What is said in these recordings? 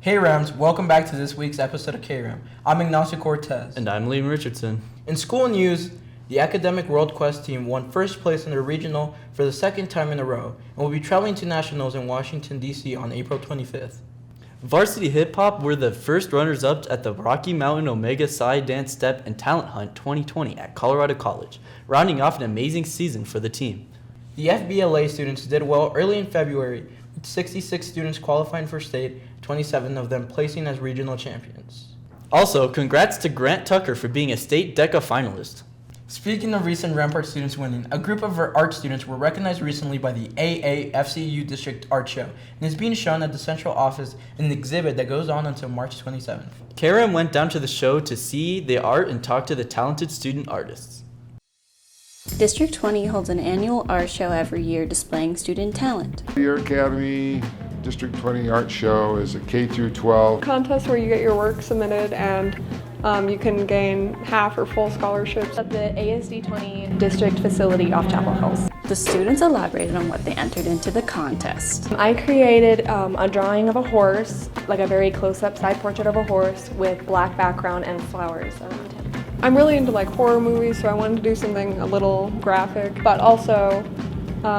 Hey Rams, welcome back to this week's episode of Kram. I'm Ignacio Cortez. And I'm Liam Richardson. In school news, the Academic World Quest team won first place in the regional for the second time in a row and will be traveling to nationals in Washington, D.C. on April 25th. Varsity Hip Hop were the first runners-up at the Rocky Mountain Omega Psi Dance Step and Talent Hunt 2020 at Colorado College, rounding off an amazing season for the team. The FBLA students did well early in February, with 66 students qualifying for state, 27 of them placing as regional champions. Also, congrats to Grant Tucker for being a state DECA finalist. Speaking of recent Rampart students winning, a group of art students were recognized recently by the AAFCU District Art Show and is being shown at the central office in an exhibit that goes on until March 27th. Kram went down to the show to see the art and talk to the talented student artists. District 20 holds an annual art show every year displaying student talent. Your Academy District 20 Art Show is a K through 12 contest where you get your work submitted and you can gain half or full scholarships at the ASD 20 district facility off Chapel Hills. The students elaborated on what they entered into the contest. I created a drawing of a horse, like a very close-up side portrait of a horse with black background and flowers around him. I'm really into horror movies, so I wanted to do something a little graphic, but also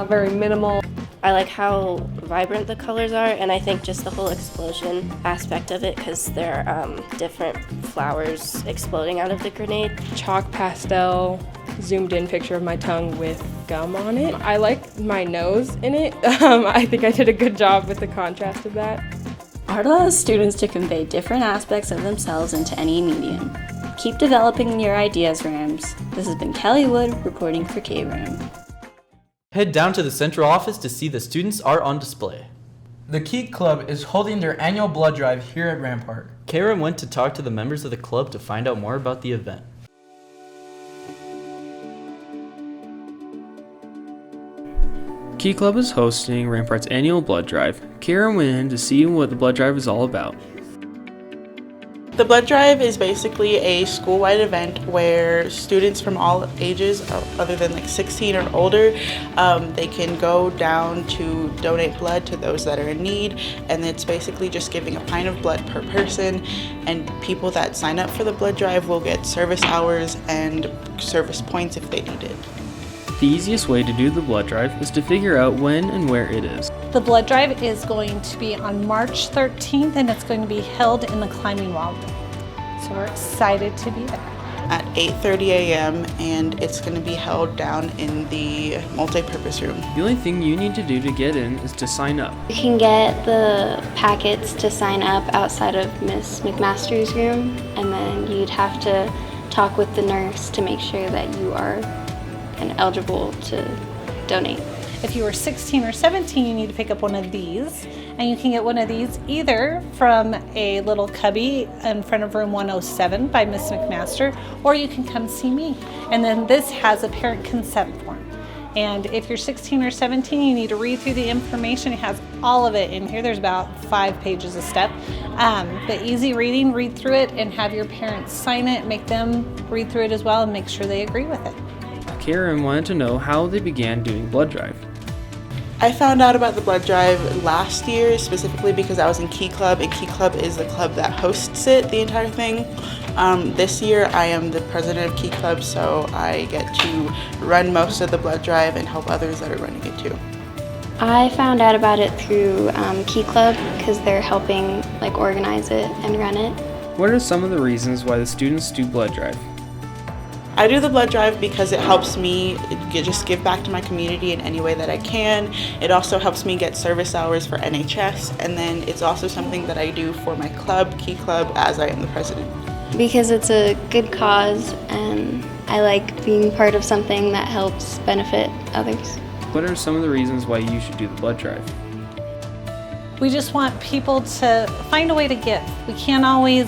very minimal. I like how vibrant the colors are, and I think just the whole explosion aspect of it, because there are different flowers exploding out of the grenade. Chalk pastel, zoomed in picture of my tongue with gum on it. I like my nose in it. I think I did a good job with the contrast of that. Art allows students to convey different aspects of themselves into any medium. Keep developing your ideas, Rams. This has been Kelly Wood reporting for K-Ram. Head down to the central office to see the students' art on display. The Key Club is holding their annual blood drive here at Rampart. Karen went to talk to the members of the club to find out more about the event. Key Club is hosting Rampart's annual blood drive. Karen went in to see what the blood drive is all about. The blood drive is basically a school-wide event where students from all ages, other than 16 or older, they can go down to donate blood to those that are in need, and it's basically just giving a pint of blood per person, and people that sign up for the blood drive will get service hours and service points if they need it. The easiest way to do the blood drive is to figure out when and where it is. The blood drive is going to be on March 13th and it's going to be held in the climbing wall room. So we're excited to be there. At 8:30 a.m. and it's going to be held down in the multi-purpose room. The only thing you need to do to get in is to sign up. You can get the packets to sign up outside of Miss McMaster's room, and then you'd have to talk with the nurse to make sure that you are eligible to donate. If you are 16 or 17, you need to pick up one of these, and you can get one of these either from a little cubby in front of room 107 by Miss McMaster, or you can come see me. And then this has a parent consent form. And if you're 16 or 17, you need to read through the information. It has all of it in here. There's about 5 pages a step. But easy reading, read through it and have your parents sign it, make them read through it as well and make sure they agree with it. Karen wanted to know how they began doing blood drive. I found out about the blood drive last year, specifically because I was in Key Club, and Key Club is the club that hosts it, the entire thing. This year I am the president of Key Club, so I get to run most of the blood drive and help others that are running it too. I found out about it through Key Club because they're helping organize it and run it. What are some of the reasons why the students do blood drive? I do the blood drive because it helps me just give back to my community in any way that I can. It also helps me get service hours for NHS, and then it's also something that I do for my club, Key Club, as I am the president. Because it's a good cause, and I like being part of something that helps benefit others. What are some of the reasons why you should do the blood drive? We just want people to find a way to give. We can't always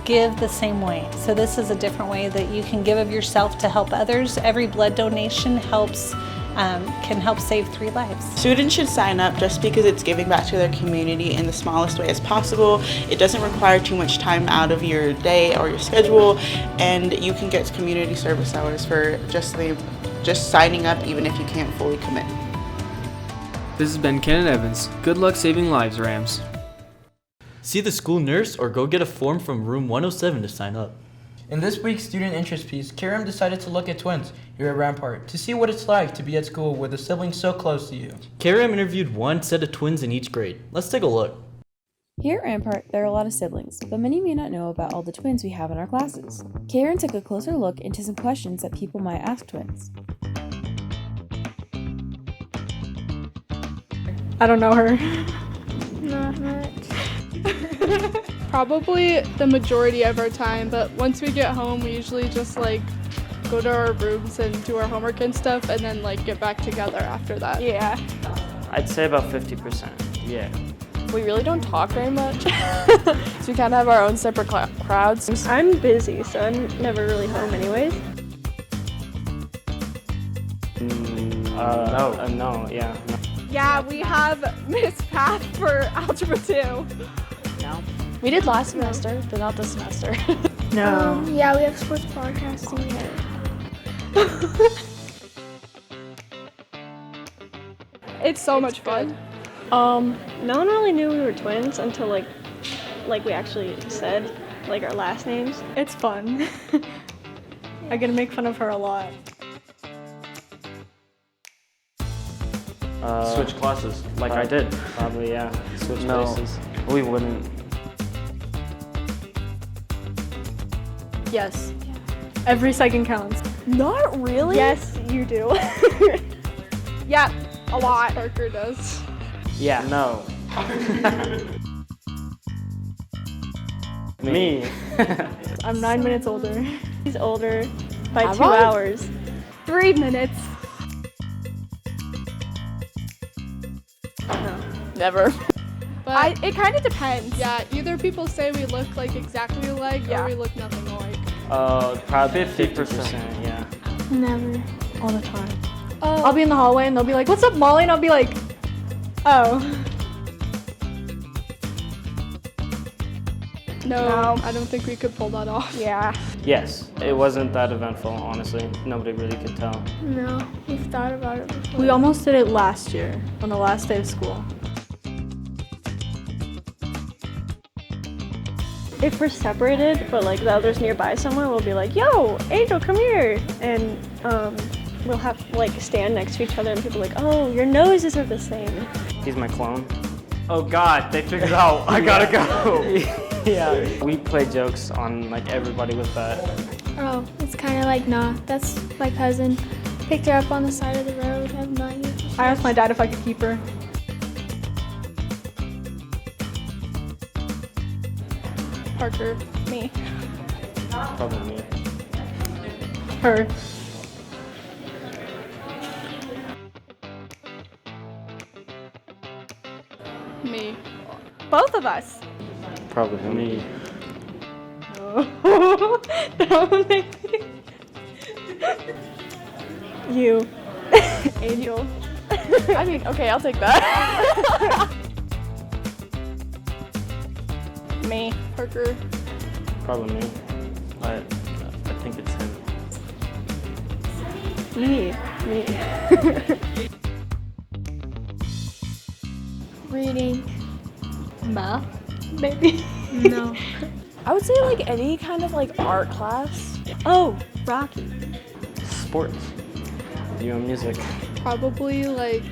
give the same way. So this is a different way that you can give of yourself to help others. Every blood donation can help save 3 lives. Students should sign up just because it's giving back to their community in the smallest way as possible. It doesn't require too much time out of your day or your schedule, and you can get community service hours for just signing up, even if you can't fully commit. This has been Ken and Evans. Good luck saving lives, Rams. See the school nurse or go get a form from room 107 to sign up. In this week's student interest piece, Kram decided to look at twins here at Rampart to see what it's like to be at school with a sibling so close to you. Kram interviewed one set of twins in each grade. Let's take a look. Here at Rampart, there are a lot of siblings, but many may not know about all the twins we have in our classes. Karen took a closer look into some questions that people might ask twins. I don't know her. Not much. Probably the majority of our time, but once we get home, we usually just like go to our rooms and do our homework and stuff, and then like get back together after that. Yeah. I'd say about 50%. Yeah. We really don't talk very much, so we kind of have our own separate crowds. I'm busy, so I'm never really home anyways. No. Yeah, we have Miss Path for Algebra 2. No. We did last semester, but not this semester. No. Yeah, we have sports broadcasting here. It's so much fun. No one really knew we were twins until like we actually said like our last names. It's fun. I get to make fun of her a lot. Switch classes, like I did. Probably, yeah. Switch places. We wouldn't. Yes. Every second counts. Not really? Yes, you do. Yeah, a lot. Parker does. Yeah. No. Me. I'm 9 minutes older. He's older by 2 I? hours. 3 minutes. Never. But It kind of depends. yeah, either people say we look like exactly alike, or we look nothing alike. Probably 50%. Yeah. Never. All the time. I'll be in the hallway and they'll be like, "What's up, Molly?" And I'll be like, "Oh." No, I don't think we could pull that off. Yeah. Yes. It wasn't that eventful, honestly. Nobody really could tell. No, we've thought about it before. We almost did it last year on the last day of school. If we're separated, but like the other's nearby somewhere, we'll be like, "Yo, Angel, come here," and we'll have like stand next to each other, and people are like, "Oh, your noses are the same." He's my clone. Oh God, they figured out. I gotta go. Yeah. We play jokes on like everybody with that. Oh, it's kind of like, nah, that's my cousin. Picked her up on the side of the road. I'm not used to I asked my dad if I could keep her. Parker. Me. Probably me. Her. Me. Both of us. Probably me. Don't make me. You. Angel. I mean, okay, I'll take that. Me. Parker. Probably me. I think it's him. Me. Reading. Math. Maybe. No. I would say like any kind of like art class. Oh, Rocky. Sports. You and music. Probably like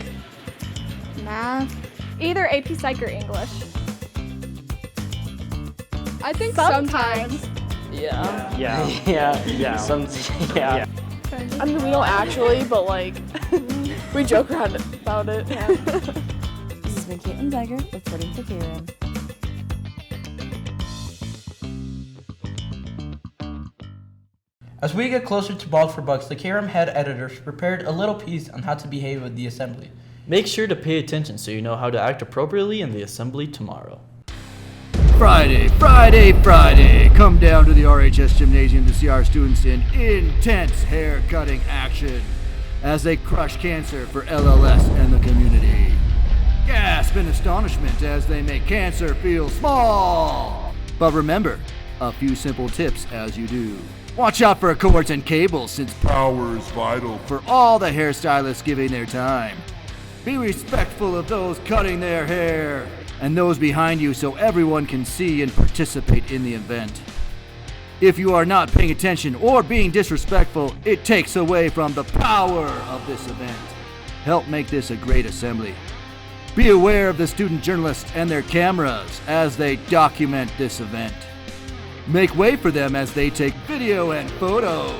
math. Either AP Psych or English. I think sometimes. Yeah. Yeah. I mean, we don't actually, but like we joke around about it. This has been Caitlin Zeiger reporting for Kram. As we get closer to Bald for Bucks, the Kram head editors prepared a little piece on how to behave at the assembly. Make sure to pay attention so you know how to act appropriately in the assembly tomorrow. Friday. Come down to the RHS Gymnasium to see our students in intense hair cutting action as they crush cancer for LLS and the community. Gasp in astonishment as they make cancer feel small. But remember, a few simple tips as you do. Watch out for cords and cables since power is vital for all the hairstylists giving their time. Be respectful of those cutting their hair. and those behind you so everyone can see and participate in the event. If you are not paying attention or being disrespectful, it takes away from the power of this event. Help make this a great assembly. Be aware of the student journalists and their cameras as they document this event. Make way for them as they take video and photos.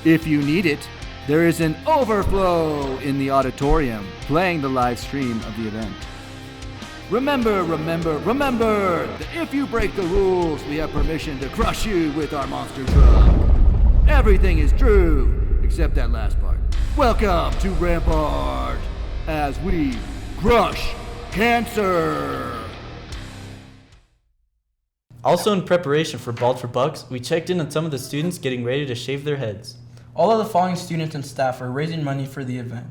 If you need it, there is an overflow in the auditorium playing the live stream of the event. Remember that if you break the rules, we have permission to crush you with our monster truck. Everything is true, except that last part. Welcome to Rampart, as we crush cancer. Also in preparation for Bald for Bucks, we checked in on some of the students getting ready to shave their heads. All of the following students and staff are raising money for the event.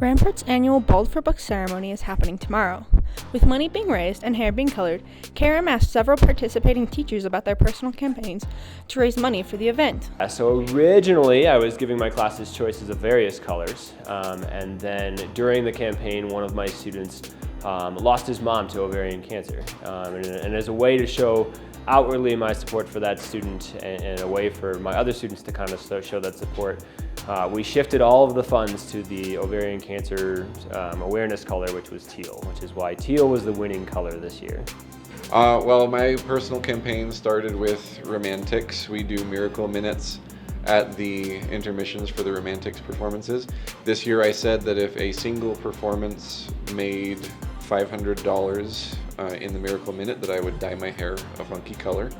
Rampart's annual Bald for Bucks ceremony is happening tomorrow. With money being raised and hair being colored, Kram asked several participating teachers about their personal campaigns to raise money for the event. So originally I was giving my classes choices of various colors, and then during the campaign one of my students lost his mom to ovarian cancer. And as a way to show outwardly my support for that student and a way for my other students to kind of show that support, we shifted all of the funds to the ovarian cancer awareness color, which was teal, which is why teal was the winning color this year. Well, my personal campaign started with Romantics. We do miracle minutes at the intermissions for the Romantics performances. This year I said that if a single performance made $500 in the Miracle Minute, that I would dye my hair a funky color,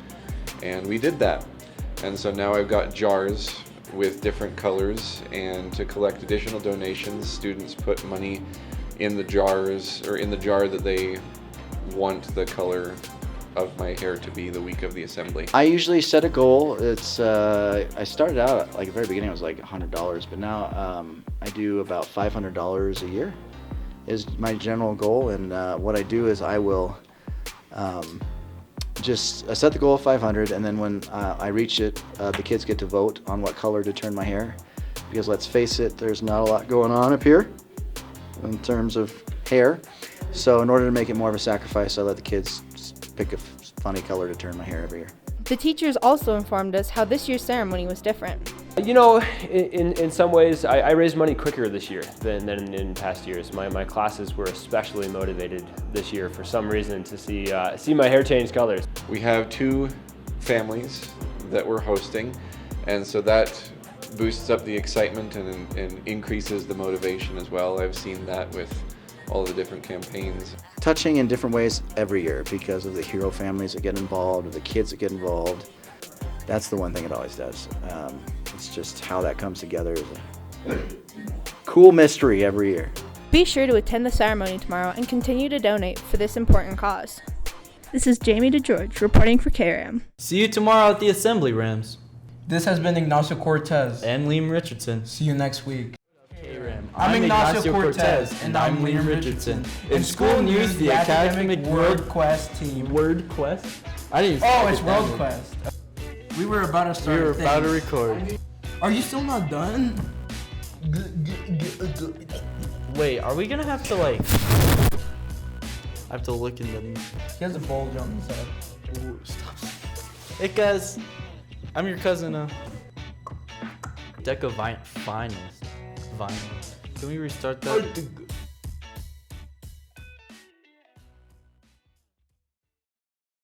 and we did that. And so now I've got jars with different colors, and to collect additional donations, students put money in the jars, or in the jar that they want the color of my hair to be the week of the assembly. I usually set a goal. It's I started out at, like, the very beginning it was like $100, but now I do about $500 a year is my general goal. And what I do is I will I set the goal of 500, and then when I reach it, the kids get to vote on what color to turn my hair, because let's face it, there's not a lot going on up here in terms of hair. So in order to make it more of a sacrifice, I let the kids pick a funny color to turn my hair every year. The teachers also informed us how this year's ceremony was different. You know, in some ways, I raised money quicker this year than in past years. My classes were especially motivated this year for some reason to see my hair change colors. We have 2 families that we're hosting, and so that boosts up the excitement and increases the motivation as well. I've seen that with all the different campaigns. Touching in different ways every year because of the hero families that get involved, or the kids that get involved. That's the one thing it always does. It's just how that comes together is a cool mystery every year. Be sure to attend the ceremony tomorrow and continue to donate for this important cause. This is Jamie DeGeorge reporting for KRM. See you tomorrow at the Assembly, Rams. This has been Ignacio Cortez. And Liam Richardson. See you next week. I'm Ignacio Cortez, and I'm Liam Richardson. In school news, the academic World Quest team. Word Quest? I didn't. Oh, it's World Quest. We were about to start. We were about to record. Are you still not done? Wait, are we gonna have to I have to look in the. He has a bulge on his head. Ooh, stop. Hey guys, I'm your cousin. Deco finalist. Vinyl. Can we restart that?